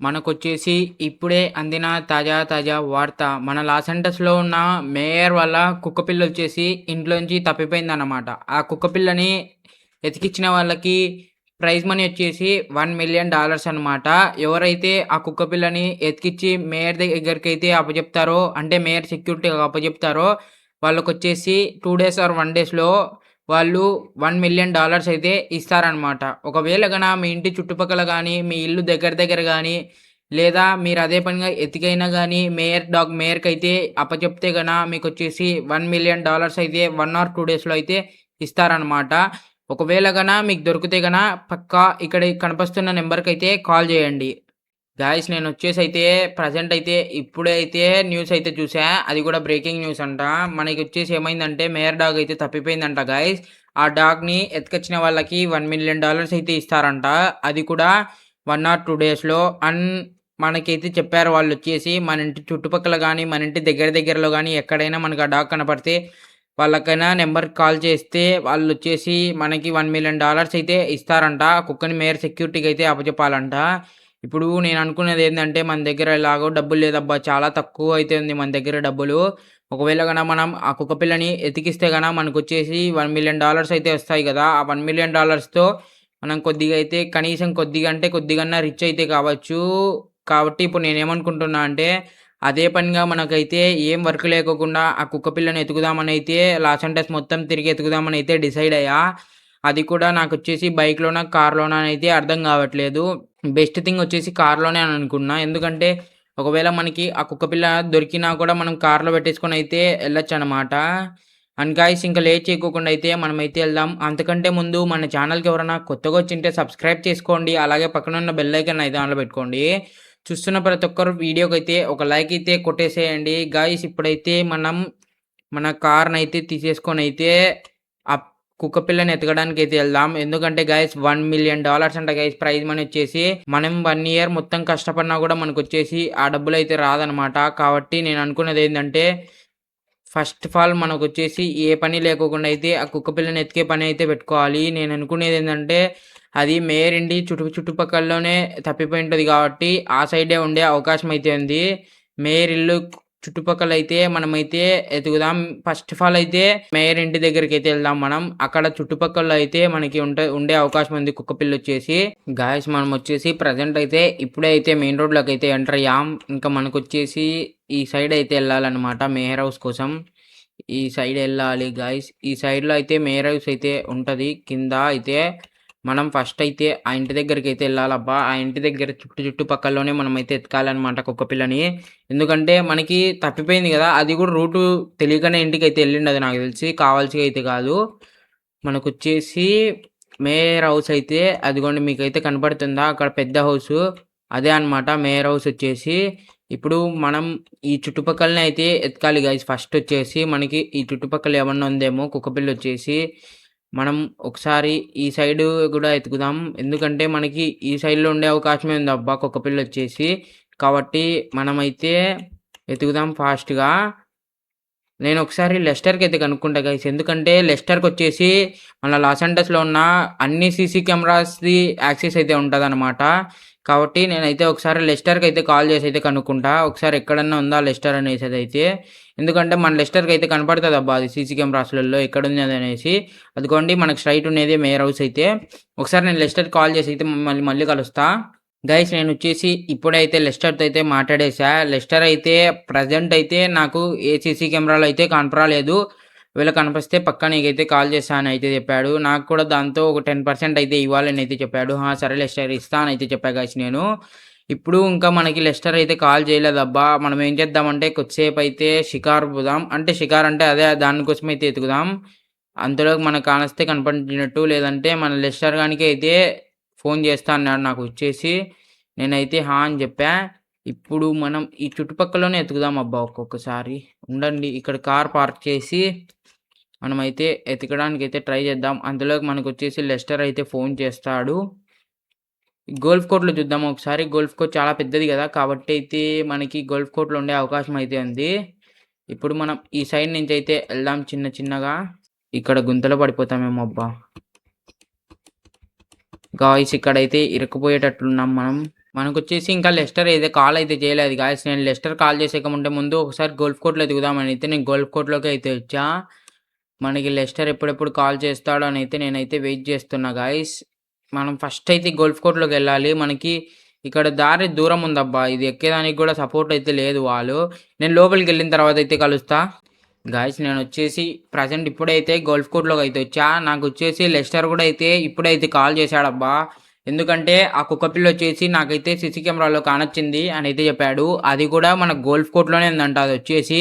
మనకొచ్చేసి ఇప్పుడే అందిన తాజా తాజా వార్త. మన లాస్ ఏంజల్స్‌లో ఉన్న మేయర్ వాళ్ళ కుక్కపిల్లొచ్చేసి ఇంట్లోంచి తప్పిపోయిందన్నమాట. ఆ కుక్కపిల్లని ఎతికిచ్చిన వాళ్ళకి ప్రైజ్ మనీ వచ్చేసి $1,000,000 అన్నమాట. ఎవరైతే ఆ కుక్కపిల్లని ఎతికిచ్చి మేయర్ దగ్గరికైతే అప్పజెప్తారో, అంటే మేయర్ సెక్యూరిటీకి అప్పజెప్తారో వాళ్ళకొచ్చేసి 2 డేస్ ఆర్ 1 డేస్‌లో వాళ్ళు $1,000,000 అయితే ఇస్తారనమాట. ఒకవేళ మీ ఇంటి చుట్టుపక్కల గానీ, మీ ఇల్లు దగ్గర దగ్గర గానీ, లేదా మీరు అదే పనిగా ఎతికైనా గానీ మేయర్‌కైతే అప్పచెప్తే మీకొచ్చేసి $1,000,000 అయితే 1 ఆర్ 2 డేస్‌లో అయితే ఇస్తారనమాట. ఒకవేళ మీకు దొరికితే పక్కా ఇక్కడ కనిపిస్తున్న నంబర్‌కైతే కాల్ జేయండి. గాయ్స్ నేనొచ్చేసైతే ప్రెజెంట్ అయితే ఇప్పుడైతే న్యూస్ అయితే చూసా. అది కూడా బ్రేకింగ్ న్యూస్ అంట. మనకొచ్చేసి ఏమైందంటే మేయర్ డాగ్ అయితే తప్పిపోయిందంట గాయ్స్. ఆ డాగ్‌ని ఎత్తుకొచ్చిన వాళ్ళకి $1,000,000 అయితే ఇస్తారంట. అది కూడా 1 ఆర్ 2 డేస్‌లో. మనకైతే చెప్పారు వాళ్ళొచ్చేసి మన ఇంటి చుట్టుపక్కల గానీ, మన ఇంటి దగ్గర దగ్గరలో గానీ ఎక్కడైనా మనకు ఆ డాగ్ కనపడితే వాళ్ళకైనా నంబర్‌కి కాల్ చేస్తే వాళ్ళొచ్చేసి మనకి $1,000,000 అయితే ఇస్తారంట. ఆ కుక్కని మేయర్ సెక్యూరిటీకి అయితే అప్పజెప్పాలంట. ఇప్పుడు నేననుకునేదేందంటే, మన దగ్గర ఎలాగో డబ్బులు లేదబ్బా! చాలా తక్కువ అయితే ఉంది మన దగ్గర డబ్బులు. ఒకవేళ మనం ఆ కుక్క పిల్లని ఎతికిస్తే మనకొచ్చేసి $1,000,000 అయితే వస్తాయి గదా! ఆ $1,000,000తో మనం కొద్దిగా అయితే కనీసం కొద్దిగా అంటే కొద్దిగన్నా రిచ్ అయితే కావచ్చు. కాబట్టి ఇప్పుడు నేనేమనుకుంటున్నా అంటే, అదే పనిగా మనకైతే ఏం వర్క్ లేకోకుండా ఆ కుక్క పిల్లని ఎతుకుదామనైతే లాస్ ఏంజెల్స్ మొత్తం తిరిగి ఎతుకుదామనైతే డిసైడ్ అయ్యా. అది కూడా నాకొచ్చేసి బైక్‌లోనా, కార్‌లోనా అయితే అర్థం గావట్లేదు. బెస్ట్ థింగ్ వచ్చేసి కార్‌లోనే అని అనుకున్నా. ఎందుకంటే ఒకవేళ మనకి ఆ కుక్కపిల్ల దొరికినా కూడా మనం కార్‌లో పెట్టేసుకొనైతే ఎళ్ళొచ్చనమాట. అండ్ గాయ్స్ ఇంక లేట్ చేయకోకుండా అయితే మనమైతే ఎళ్దాం. అంతకంటే ముందు మన ఛానల్‌కి ఎవరైనా కొత్తగా వచ్చింటే సబ్స్క్రైబ్ చేసుకోండి. అలాగే పక్కనున్న బెల్ ఐకాన్ అయితే ఆన్‌లో పెట్టుకోండి. చూస్తున్న ప్రతి ఒక్కరు వీడియోకైతే ఒక లైక్ అయితే కొట్టేసేయండి. గాయ్స్ ఇప్పుడైతే మనం మన కార్‌నైతే తీసేసుకొనైతే ఆ కుక్కపిల్లని ఎతకడానికైతే ఎళ్దాం. ఎందుకంటే గైస్ $1,000,000 అంట గైస్ ప్రైజ్ మనీ వచ్చేసి. మనం 1 ఇయర్ మొత్తం కష్టపడినా గూడా మనకొచ్చేసి ఆ డబ్బులైతే రాదనమాట. కాబట్టి నేననుకున్నదేందంటే ఫస్ట్ ఆఫ్ ఆల్ మనకొచ్చేసి ఏ పని లేకోకుండా అయితే ఆ కుక్కపిల్లని ఎతికే పని అయితే పెట్టుకోవాలి. నేననుకునేదేందంటే అది మేయర్ ఇంటి చుట్టుపక్కలలోనే తప్పిపోయుంటది గాబట్టి ఆ సైడే ఉండే అవకాశం అయితే ఉంది. మేయర్ ఇల్లు చుట్టుపక్కలైతే మనమైతే ఎతుకుదాం. ఫస్ట్ ఆఫ్ ఆల్ అయితే మేయర్ ఇంటి దగ్గరికైతే ఎళ్దాం మనం. అక్కడ చుట్టుపక్కల అయితే మనకి ఉండే అవకాశం ఉంది కుక్కపిల్లొచ్చేసి. గాయ్స్ మనమొచ్చేసి ప్రెజెంట్ అయితే ఇప్పుడే అయితే మెయిన్ రోడ్‌లోకైతే ఎంటర్ అయ్యాం. ఇంకా మనకొచ్చేసి ఈ సైడ్ అయితే ఎళ్ళాలన్నమాట మేయర్ హౌస్ కోసం. ఈ సైడ్ ఎళ్ళాలి గాయ్స్. ఈ సైడ్‌లో అయితే మేయర్ హౌస్ అయితే ఉంటది. కింద అయితే మనం ఫస్ట్ అయితే ఆ ఇంటి దగ్గరికైతే ఎళ్ళాలబ్బా! ఆ ఇంటి దగ్గర చుట్టుపక్కలలోనే మనమైతే ఎతకాలన్నమాట కుక్కపిల్లని. ఎందుకంటే మనకి తప్పిపోయింది గదా! అది గూడా రూటు తెలియకనే ఇంటికైతే ఎళ్ళిండదు నాకు తెలిసి. కావాల్సి అయితే కాదు. మనకొచ్చేసి మేయర్ హౌస్ అయితే అదిగోండి మీకైతే కనపడుతుందా? అక్కడ పెద్ద హౌసు. అదే అన్నమాట మేయర్ హౌస్ వచ్చేసి. ఇప్పుడు మనం ఈ చుట్టుపక్కలనే అయితే ఎతకాలి గైస్. ఫస్ట్ వచ్చేసి మనకి ఈ చుట్టుపక్కల ఏమన్నా ఉందేమో కుక్కపిల్లొచ్చేసి. మనం ఒకసారి ఈ సైడు గూడా ఎతుకుదాం. ఎందుకంటే మనకి ఈ సైడ్‌లో ఉండే అవకాశమే ఉందబ్బా కుక్కపిల్లొచ్చేసి. కాబట్టి మనమైతే ఎతుకుదాం ఫాస్ట్‌గా. నేనొకసారి లెస్టర్‌కైతే కనుక్కుంటా గైస్. ఎందుకంటే లెస్టర్‌కొచ్చేసి మన లాస్ ఏంజల్స్‌లో ఉన్న అన్ని సీసీ కెమెరాస్‌ది యాక్సెస్ అయితే ఉంటదనమాట. కాబట్టి నేనైతే ఒకసారి లెస్టర్‌కైతే కాల్ చేసైతే కనుక్కుంటా. ఒకసారి ఎక్కడన్నా ఉందా లెస్టర్ అనేసేదైతే. ఎందుకంటే మన లెస్టర్‌కైతే కనపడతదబ్బా అది సీసీ కెమెరాస్‌లలో ఎక్కడున్నదనేసి. అదిగోండి మనకు స్ట్రెయిట్ ఉండేదే మేయర్ హౌస్ అయితే. ఒకసారి నేను లెస్టర్‌కి కాల్ చేసైతే మళ్ళీ కలుస్తా. గైస్ నేనొచ్చేసి ఇప్పుడైతే లెస్టర్‌తో అయితే మాట్లాడేసా. లెస్టర్ అయితే ప్రెజెంట్ అయితే నాకు ఏ సీసీ కెమెరాలో అయితే కనపరాలేదు. ఒకవేళ కనిపిస్తే పక్కా నీకైతే కాల్ చేస్తా అని అయితే చెప్పాడు. నాకు కూడా దాంతో ఒక 10% అయితే ఇవ్వాలని అయితే చెప్పాడు. ఆ! సరే లెస్టర్ ఇస్తా అని అయితే చెప్పా గైస్ నేను. ఇప్పుడు ఇంకా మనకి లెస్టర్ అయితే కాల్ చేయలేదబ్బా! మనం ఏం చేద్దామంటే కొద్దిసేపయితే షికారు పోదాం. అంటే షికారు అంటే అదే దానికోసమైతే అయితే ఎతుకుదాం. అంతలోకి మనకు కానొస్తే కనపడినట్టు లేదంటే మన లెస్టర్ గానికి అయితే ఫోన్ చేస్తా అన్నాడు నాకొచ్చేసి. నేనైతే హా! అని జెప్పా. ఇప్పుడు మనం ఈ చుట్టుపక్కలోనే ఎతుకుదాం అబ్బా! ఒక్కొక్కసారి. ఉండండి ఇక్కడ కార్ పార్క్ చేసి మనమైతే ఎతకడానికైతే ట్రై చేద్దాం. అంతలోకి మనకొచ్చేసి లెస్టర్ అయితే ఫోన్ చేస్తాడు. గోల్ఫ్ కోర్ట్‌లో చూద్దాం ఒకసారి. గోల్ఫ్ కోర్ట్ చాలా పెద్దది గదా! కాబట్టి అయితే మనకి గోల్ఫ్ కోర్ట్‌లో ఉండే అవకాశం అయితే ఉంది. ఇప్పుడు మనం ఈ సైడ్ నుంచయితే ఎళ్దాం చిన్నగా. ఇక్కడ గుంతలో పడిపోతామేమో అబ్బా! గాయ్స్ ఇక్కడైతే ఇరుక్కుపోయేటట్లున్నాం మనం. మనకొచ్చేసి ఇంకా లెస్టర్ అయితే కాల్ అయితే చేయలేదు గాయ్స్. నేను లెస్టర్ కాల్ చేసేక ముందు ఒకసారి గోల్ఫ్ కోర్ట్‌లో దిగుదామని అయితే నేను గోల్ఫ్ కోర్ట్‌లోకి అయితే వచ్చా. మనకి లెస్టర్ ఎప్పుడెప్పుడు కాల్ చేస్తాడో అని అయితే నేనైతే వెయిట్ చేస్తున్నా గాయ్స్. మనం ఫస్ట్ అయితే గోల్ఫ్ కోర్ట్‌లోకెళ్ళాలి. మనకి ఇక్కడ దారి దూరం ఉందబ్బా! ఇది ఎక్కేదానికి కూడా సపోర్ట్ అయితే లేదు వాలు. నేను లోపలికెళ్ళిన తర్వాత అయితే కలుస్తా. గాయ్స్ నేనొచ్చేసి ప్రెజెంట్ ఇప్పుడైతే గోల్ఫ్ కోర్ట్‌లోకి అయితే వచ్చా. నాకొచ్చేసి లెస్టర్ కూడా అయితే ఇప్పుడైతే కాల్ చేశాడబ్బా! ఎందుకంటే ఆ కుక్కపిల్లొచ్చేసి నాకైతే సీసీ కెమెరాలో కానొచ్చింది అనైతే చెప్పాడు. అది కూడా మన గోల్ఫ్ కోర్ట్‌లోనే ఉందంట అదొచ్చేసి.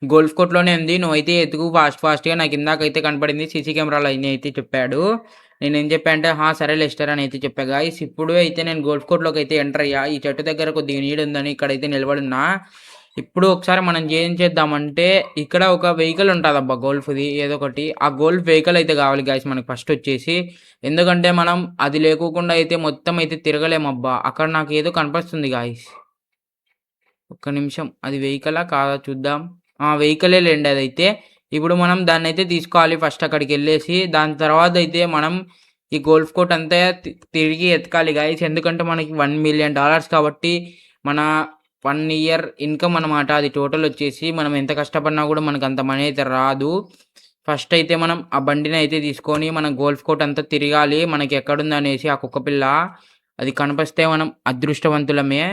గోల్ఫ్ కోర్ట్‌లోనే ఉంది. నువ్వైతే ఎతుకు ఫాస్ట్‌గా నాకిందాకైతే కనపడింది సీసీ కెమెరాలో అని అయితే చెప్పాడు. నేనేం చెప్పా అంటే, "ఆ! సరే లెస్టర్" అని అయితే చెప్పా గాయ్స్. ఇప్పుడు అయితే నేను గోల్ఫ్ కోర్ట్‌లోకైతే ఎంటర్ అయ్యా. ఈ చెట్టు దగ్గర కొద్దిగా నీడుందని ఇక్కడైతే నిలబడున్నా. ఇప్పుడు ఒకసారి మనం ఏం చేద్దామంటే, ఇక్కడ ఒక వెహికల్ ఉంటదబ్బా గోల్ఫ్‌ది ఏదో ఒకటి. ఆ గోల్ఫ్ వెహికల్ అయితే కావాలి గాయ్స్ మనకు ఫస్టొచ్చేసి. ఎందుకంటే మనం అది లేకోకుండా అయితే మొత్తం అయితే తిరగలేమబ్బా! అక్కడ నాకేదో కనపస్తుంది గాయ్స్. ఒక్క నిమిషం. అది వెహికలా? కాదా చూద్దాం. ఆ! వెహికలే లేండి అదైతే. ఇప్పుడు మనం దాన్నైతే తీసుకోవాలి ఫస్ట్ అక్కడికెళ్ళేసి. దాని తర్వాతయితే మనం ఈ గోల్ఫ్ కోర్ట్ అంతా తిరిగి ఎతకాలి గాయ్స్. ఎందుకంటే మనకి $1,000,000 కాబట్టి మన 1 ఇయర్ ఇన్‌కమ్ అనమాట అది టోటలొచ్చేసి. మనం ఎంత కష్టపడినా గూడా మనకంత మనీ అయితే రాదు. ఫస్ట్ అయితే మనం ఆ బండినైతే తీసుకొని మనం గోల్ఫ్ కోర్ట్ అంతా తిరగాలి. మనకెక్కడుందనేసి ఆ కుక్కపిల్ల. అది కనిపిస్తే మనం అదృష్టవంతులమే.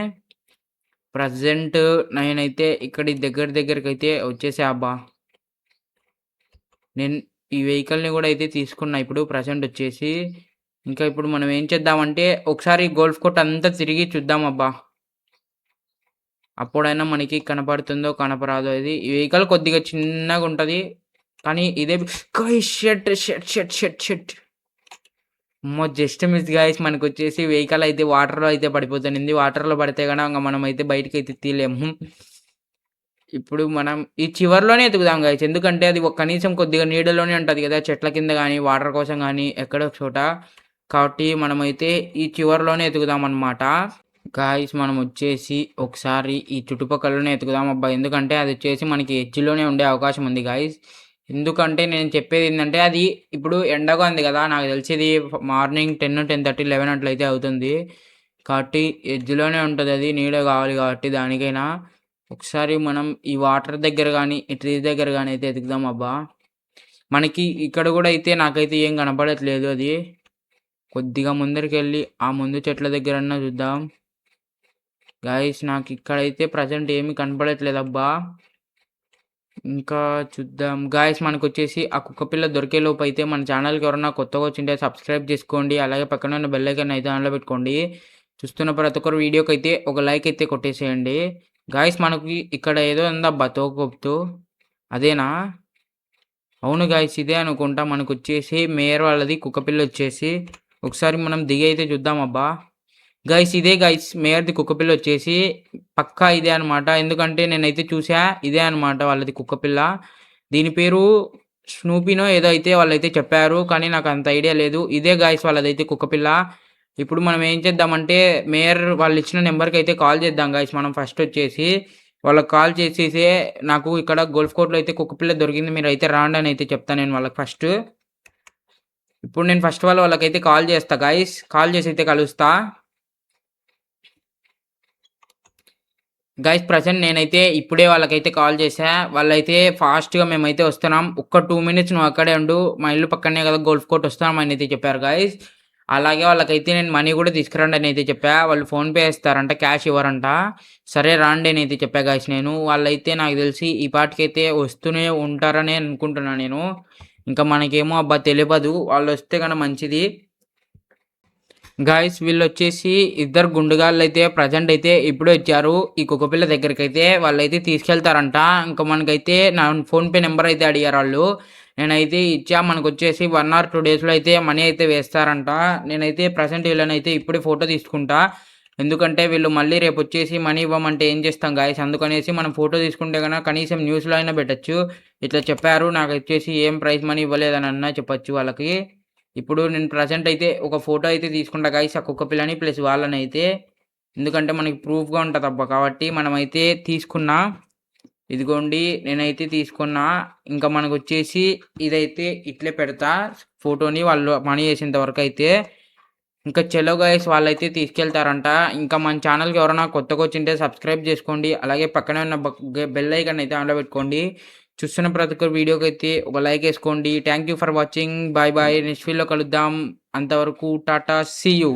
ప్రెజెంట్ నేనైతే ఇక్కడి దగ్గరకైతే వచ్చేసా అబ్బా! నేను ఈ వెహికల్‌ని గూడా అయితే తీసుకున్నా ఇప్పుడు ప్రెజెంట్ వచ్చేసి. ఇంకా ఇప్పుడు మనం ఏం చేద్దామంటే ఒకసారి గోల్ఫ్ కోర్ట్ అంతా తిరిగి చూద్దాం అబ్బా! అప్పుడైనా మనకి కనపడుతుందో కనపరాదో ఇది. ఈ వెహికల్ కొద్దిగా చిన్నగుంటది. కానీ ఇదే guys shit, shit, shit, shit, shit. అమ్మో! జస్ట్ మిస్ గాయ్స్ మనకొచ్చేసి వెహికల్ అయితే వాటర్‌లో అయితే పడిపోతుంది. వాటర్‌లో పడితే గనక మనమైతే బయటికైతే తీయలేము. ఇప్పుడు మనం ఈ చివర్లోనే ఎతుకుదాం గైస్. ఎందుకంటే అది కనీసం కొద్దిగా నీడలోనే ఉంటది గదా! చెట్ల కింద గాని, వాటర్ కోసం గాని ఎక్కడో ఒక చోట. కాబట్టి మనమైతే ఈ చివర్లోనే ఎతుకుదామనమాట. గాయ్స్ మనమొచ్చేసి ఒకసారి ఈ చుట్టుపక్కలనే ఎతుకుదాం అబ్బా! ఎందుకంటే అదొచ్చేసి మనకి ఎడ్జ్‌లోనే ఉండే అవకాశం ఉంది గాయ్స్. ఎందుకంటే నేను చెప్పేదేందంటే అది ఇప్పుడు ఎండగా ఉంది గదా! నాకు తెలిసి ఇది మార్నింగ్ 10, 10:30, 11 అట్లయితే అవుతుంది. కాబట్టి ఎడ్జ్‌లోనే ఉంటదది. నీడ గావాలి గాబట్టి దానికైనా. ఒకసారి మనం ఈ వాటర్ దగ్గర గాని, ఈ ట్రీ దగ్గర గాని అయితే ఎతుకుదాం అబ్బా! మనకి ఇక్కడ గూడా అయితే నాకైతే ఏం కనపడట్లేదు అది. కొద్దిగా ముందరికెళ్ళి ఆ ముందు చెట్ల దగ్గరన్నా చూద్దాం. గైస్ నాకిక్కడైతే ప్రెజెంట్ ఏమి కనపడట్లేదబ్బా! ఇంకా చూద్దాం. గాయ్స్ మనకొచ్చేసి ఆ కుక్కపిల్ల దొరికేలోపైతే మన ఛానల్‌కి ఎవరన్నా కొత్తగా వచ్చుంటే సబ్స్క్రైబ్ జేసుకోండి. అలాగే పక్కనే ఉన్న బెల్ ఐకాన్ అయితే ఆన్‌లో పెట్టుకోండి. చూస్తున్న ప్రతి ఒక్కరు వీడియోకైతే ఒక లైక్ అయితే కొట్టేసేయండి. గాయ్స్ మనకి ఇక్కడ ఏదో ఉందబ్బా తోకగుర్తు. అదేనా? అవును గాయ్స్ ఇదే అనుకుంటా. మనకొచ్చేసి మేయర్ వాళ్ళది కుక్కపిల్లొచ్చేసి. ఒకసారి మనం దిగి అయితే చూద్దామబ్బా! గైస్ ఇదే గైస్ మేయర్‌ది కుక్కపిల్లొచ్చేసి పక్కా ఇదే అనమాట. ఎందుకంటే నేనైతే చూసా. ఇదే అనమాట వాళ్ళది కుక్కపిల్ల. దీని పేరు స్నూపీనో ఏదో అయితే వాళ్ళైతే చెప్పారు. కానీ నాకంత ఐడియా లేదు. ఇదే గైస్ వాళ్ళదైతే కుక్కపిల్ల. ఇప్పుడు మనం ఏం చేద్దామంటే మేయర్ వాళ్ళిచ్చిన నంబర్‌కైతే కాల్ చేద్దాం గైస్ మనం ఫస్టొచ్చేసి. వాళ్ళకి కాల్ చేసేసి నాకు ఇక్కడ గోల్ఫ్ కోర్ట్‌లో అయితే కుక్కపిల్ల దొరికింది. మీరైతే రాండి అని అయితే చెప్తా నేను వాళ్ళకి ఫస్టు. ఇప్పుడు నేను ఫస్ట్ వాళ్ళకైతే కాల్ చేస్తా గైస్. కాల్ చేసైతే కలుస్తా. గైస్ ప్రెజెంట్ నేనైతే ఇప్పుడే వాళ్ళకైతే కాల్ చేశా. వాళ్ళైతే ఫాస్ట్‌గా మేమైతే వస్తున్నాం. ఒక్క 2 మినిట్స్ నువ్వు అక్కడే ఉండు. మా ఇల్లు పక్కనే కదా గోల్ఫ్ కోర్ట్ వస్తున్నాం అని అయితే చెప్పారు గైస్. అలాగే వాళ్ళకైతే నేను మనీ కూడా తీసుకురండి అని అయితే చెప్పా. వాళ్ళు ఫోన్‌పే ఇస్తారంట. క్యాష్ ఇవ్వరంట. సరే రాండి అని అయితే చెప్పా గైస్ నేను. వాళ్ళైతే నాకు తెలిసి ఈ పాటికైతే వస్తూనే ఉంటారనే అనుకుంటున్నా నేను. ఇంకా మనకేమో అబ్బా తెలవదు. వాళ్ళొస్తే గన మంచిది. గాయ్స్ వీళ్ళొచ్చేసి ఇద్దరు గుండుగాళ్ళైతే ప్రెజెంట్ అయితే ఇప్పుడే వచ్చారు. ఈ కుక్కపిల్ల దగ్గరికైతే వాళ్ళైతే తీసుకెళ్తారంట. ఇంక మనకైతే నా ఫోన్‌పే నంబర్ అయితే అడిగారాళ్ళు. నేనైతే ఇచ్చా. మనకొచ్చేసి 1 ఆర్ 2 డేస్‌లో అయితే మనీ అయితే వేస్తారంట. నేనైతే ప్రెజెంట్ వీళ్ళనైతే ఇప్పుడే ఫోటో తీసుకుంటా. ఎందుకంటే వీళ్ళు మళ్ళీ రేపొచ్చేసి మనీ ఇవ్వమంటే ఏం చేస్తాం గాయ్స్. అందుకనేసి మనం ఫోటో తీసుకుంటే గనక కనీసం న్యూస్‌లో అయినా పెట్టొచ్చు. ఇట్లా చెప్పారు. నాకొచ్చేసి ఏం ప్రైజ్ మనీ ఇవ్వలేదనన్నా చెప్పొచ్చు వాళ్ళకి. ఇప్పుడు నేను ప్రెజెంట్ అయితే ఒక ఫోటో అయితే తీసుకుంటా గైస్ ఆ కుక్క పిల్లని ప్లస్ వాళ్ళనైతే. ఎందుకంటే మనకి ప్రూఫ్‌గా ఉంటదబ్బా! కాబట్టి మనమైతే తీసుకున్నా. ఇదిగోండి నేనైతే తీసుకున్నా. ఇంకా మనకొచ్చేసి ఇదైతే ఇట్లే పెడతా ఫోటోని వాళ్ళు మనీ ఏసేంత వరకైతే. ఇంకా చలో గైస్ వాళ్ళైతే తీసుకెళ్తారంట. ఇంకా మన ఛానల్‌కి ఎవరైనా కొత్తగా వచ్చింటే సబ్స్క్రైబ్ చేసుకోండి. అలాగే పక్కనే ఉన్న బెల్ ఐకాన్ అయితే ఆన్‌లో పెట్టుకోండి. చూస్తున్న ప్రతి ఒక్క వీడియోకైతే ఒక లైక్ ఏసుకోండి. Thank you for watching. Bye bye. Next వీడియోలో కలుద్దాం. అంతవరకు టాటా. See you.